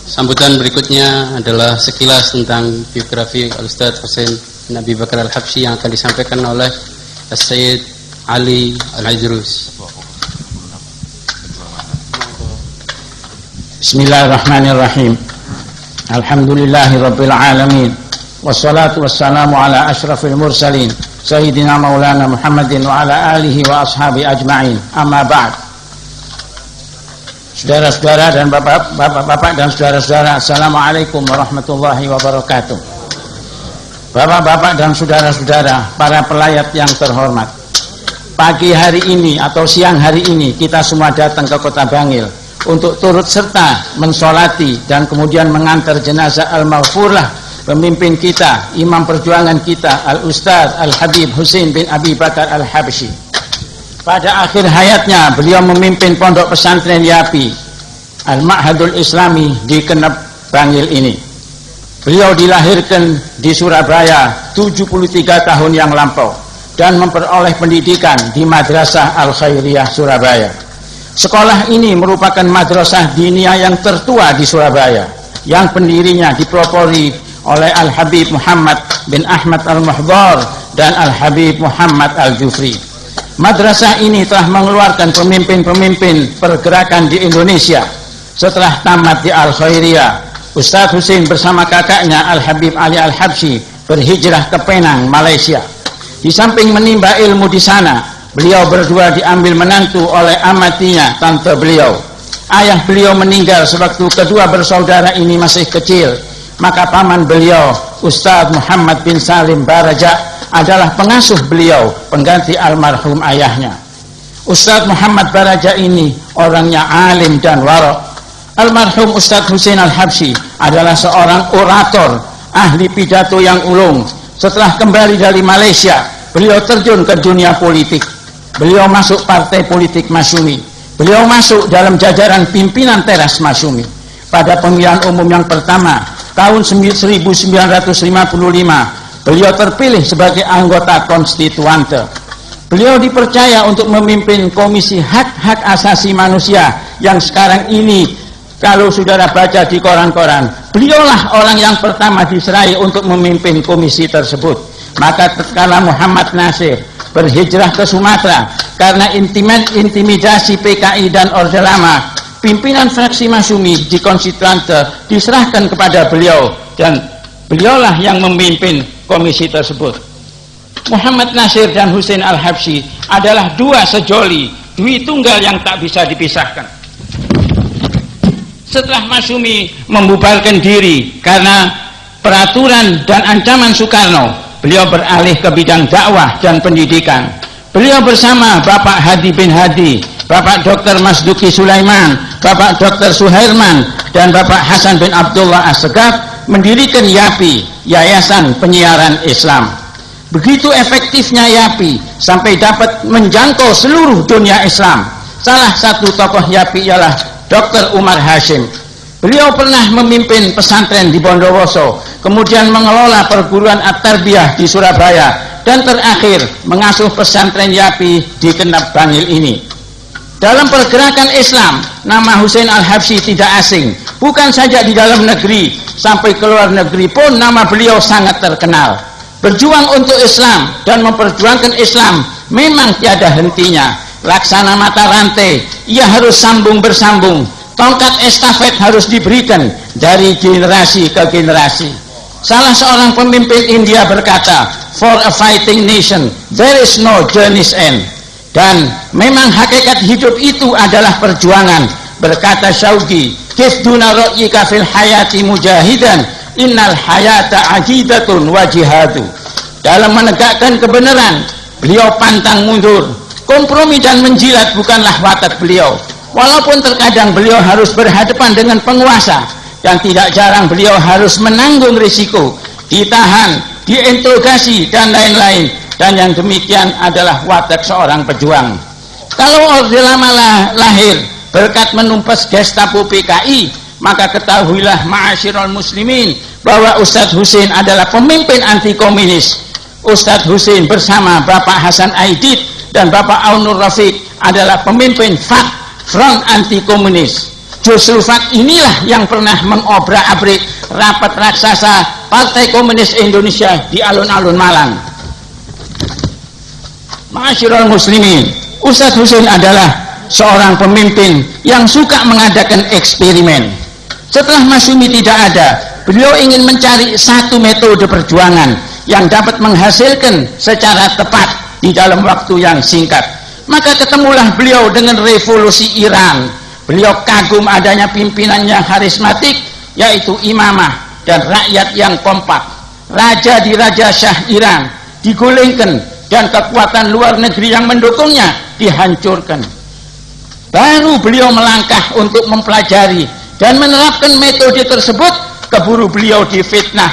Sambutan berikutnya adalah sekilas tentang biografi Al-Ustadz Husain bin Abi Bakar Al-Habsyi yang akan disampaikan oleh Sayyid Ali Al-Aidrus. Bismillahirrahmanirrahim. Alhamdulillahirabbil alamin. Wassalatu wassalamu ala asyrafil mursalin Sayyidina Maulana Muhammadin wa ala alihi wa ashabi ajma'in. Amma ba'd. Saudara-saudara dan bapak-bapak dan saudara-saudara, Assalamualaikum warahmatullahi wabarakatuh. Bapak-bapak dan saudara-saudara, para pelayat yang terhormat, pagi hari ini atau siang hari ini kita semua datang ke Kota Bangil untuk turut serta mensolati dan kemudian mengantar jenazah al-maghfurlah pemimpin kita, imam perjuangan kita, Al-Ustadz Al-Habib Husain bin Abi Bakar Al-Habsyi. Pada akhir hayatnya beliau memimpin pondok pesantren Yapi Al-Ma'hadul Islami di Kenep Bangil ini. Beliau dilahirkan di Surabaya 73 tahun yang lampau dan memperoleh pendidikan di Madrasah Al-Khairiyah Surabaya. Sekolah ini merupakan madrasah diniyah yang tertua di Surabaya, yang pendirinya dipelopori oleh Al-Habib Muhammad bin Ahmad Al-Muhdhar dan Al-Habib Muhammad Al-Jufri. Madrasah ini telah mengeluarkan pemimpin-pemimpin pergerakan di Indonesia. Setelah tamat di Al-Khairiyah, Ustadz Husain bersama kakaknya Al-Habib Ali Al-Habsyi berhijrah ke Penang, Malaysia. Di samping menimba ilmu di sana, beliau berdua diambil menantu oleh amatinya, tante beliau. Ayah beliau meninggal sewaktu kedua bersaudara ini masih kecil. Maka paman beliau, Ustadz Muhammad bin Salim Baraja, adalah pengasuh beliau, pengganti almarhum ayahnya. Ustadz Muhammad Baraja ini orangnya alim dan warok. Almarhum Ustadz Husain Al-Habsyi adalah seorang orator, ahli pidato yang ulung. Setelah kembali dari Malaysia, beliau terjun ke dunia politik. Beliau masuk partai politik Masyumi. Beliau masuk dalam jajaran pimpinan teras Masyumi. Pada pemilihan umum yang pertama tahun 1955, beliau terpilih sebagai anggota konstituante. Beliau dipercaya untuk memimpin Komisi Hak-Hak Asasi Manusia yang sekarang ini kalau saudara baca di koran-koran, beliaulah orang yang pertama diserai untuk memimpin komisi tersebut. Maka tatkala Muhammad Nasir berhijrah ke Sumatera karena intimidasi PKI dan Orde Lama, pimpinan fraksi Masyumi di konstituante diserahkan kepada beliau dan beliaulah yang memimpin komisi tersebut. Muhammad Nasir dan Husain Al-Habsyi adalah dua sejoli, dwi tunggal yang tak bisa dipisahkan. Setelah Masyumi membubarkan diri karena peraturan dan ancaman Soekarno, beliau beralih ke bidang dakwah dan pendidikan. Beliau bersama Bapak Hadi bin Hadi, Bapak Dr. Masduki Sulaiman, Bapak Dr. Suherman, dan Bapak Hasan bin Abdullah As-Segaf mendirikan Yapi, Yayasan Penyiaran Islam. Begitu efektifnya Yapi sampai dapat menjangkau seluruh dunia Islam. Salah satu tokoh Yapi ialah Dr. Umar Hashim. Beliau pernah memimpin pesantren di Bondowoso, kemudian mengelola perguruan At-Tarbiyah di Surabaya, dan terakhir mengasuh pesantren Yapi di Kenep Bangil ini. Dalam pergerakan Islam, nama Husain Al-Habsyi tidak asing. Bukan saja di dalam negeri, sampai ke luar negeri pun nama beliau sangat terkenal. Berjuang untuk Islam dan memperjuangkan Islam memang tiada hentinya. Laksana mata rantai, ia harus sambung bersambung. Tongkat estafet harus diberikan dari generasi ke generasi. Salah seorang pemimpin India berkata, "For a fighting nation, there is no journey's end." Dan memang hakikat hidup itu adalah perjuangan. Berkata Syauqi, "Kifduna ra'yika fil hayati mujahidan, innal hayata ajidatun wa jihadu." Dalam menegakkan kebenaran, beliau pantang mundur. Kompromi dan menjilat bukanlah watak beliau. Walaupun terkadang beliau harus berhadapan dengan penguasa, dan tidak jarang beliau harus menanggung risiko, ditahan, diinterogasi, dan lain-lain. Dan yang demikian adalah watak seorang pejuang. Kalau Orde Lama lahir berkat menumpas Gestapo PKI, maka ketahuilah ma'asyiral muslimin bahwa Ustadz Husain adalah pemimpin anti komunis. Ustadz Husain bersama Bapak Hasan Aidit dan Bapak Aunur Rafiq adalah pemimpin FAK, Front Anti Komunis. Joslufat inilah yang pernah mengobrak-abrik rapat raksasa Partai Komunis Indonesia di alun-alun Malang. Ma'asyiral muslimin, Ustadz Husain adalah seorang pemimpin yang suka mengadakan eksperimen. Setelah Masyumi tidak ada, beliau ingin mencari satu metode perjuangan yang dapat menghasilkan secara tepat di dalam waktu yang singkat. Maka ketemulah beliau dengan revolusi Iran. Beliau kagum adanya pimpinan yang karismatik, yaitu imamah dan rakyat yang kompak. Raja di Raja Shah Iran digulingkan dan kekuatan luar negeri yang mendukungnya dihancurkan. Baru beliau melangkah untuk mempelajari dan menerapkan metode tersebut. Keburu beliau difitnah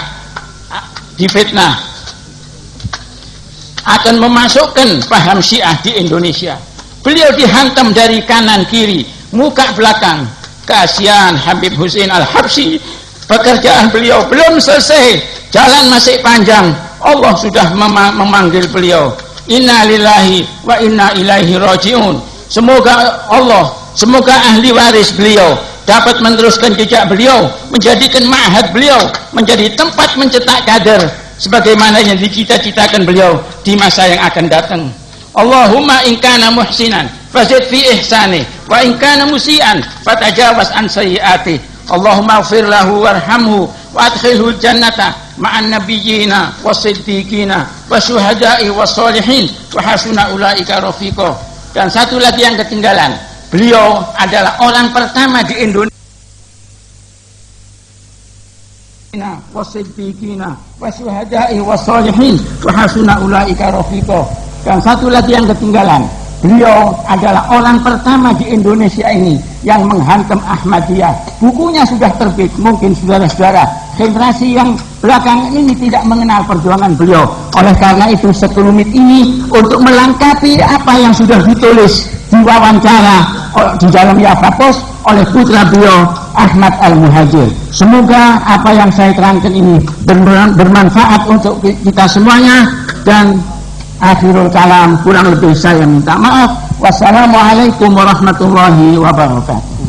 akan memasukkan paham Syiah di Indonesia. Beliau dihantam dari kanan kiri, muka belakang. Kasihan Habib Husain Al-Habsyi, pekerjaan beliau belum selesai, jalan masih panjang. Allah sudah memanggil beliau. Inna lillahi wa inna ilaihi raji'un. Semoga ahli waris beliau dapat meneruskan jejak beliau, menjadikan ma'had beliau menjadi tempat mencetak kader sebagaimana yang dicita-citakan beliau di masa yang akan datang. Allahumma in kana muhsinan fazid fi ihsani wa in kana musian fatajawaz an sayyiati. Allahumma ighfir lahu warhamhu wa adkhilhu jannata ma'an nabiyyina wasiddiqina wasyuhada'i wassalihin wa hasuna ulaika rafiqa. Dan satu lagi yang ketinggalan, beliau adalah orang pertama di Indonesia wasiddiqina wasyuhada'i wassalihin wa hasuna ulaika rafiqa. Dan satu lagi yang ketinggalan, beliau adalah orang pertama di Indonesia ini yang menghantam Ahmadiyah. Bukunya sudah terbit, mungkin saudara-saudara generasi yang belakangan ini tidak mengenal perjuangan beliau. Oleh karena itu sekelumit ini untuk melengkapi apa yang sudah ditulis di wawancara di dalam Yafa Post oleh putra beliau Ahmad Al-Muhajir. Semoga apa yang saya terangkan ini bermanfaat untuk kita semuanya. Dan akhirul kalam, kurang lebih saya minta maaf. Wassalamualaikum warahmatullahi wabarakatuh.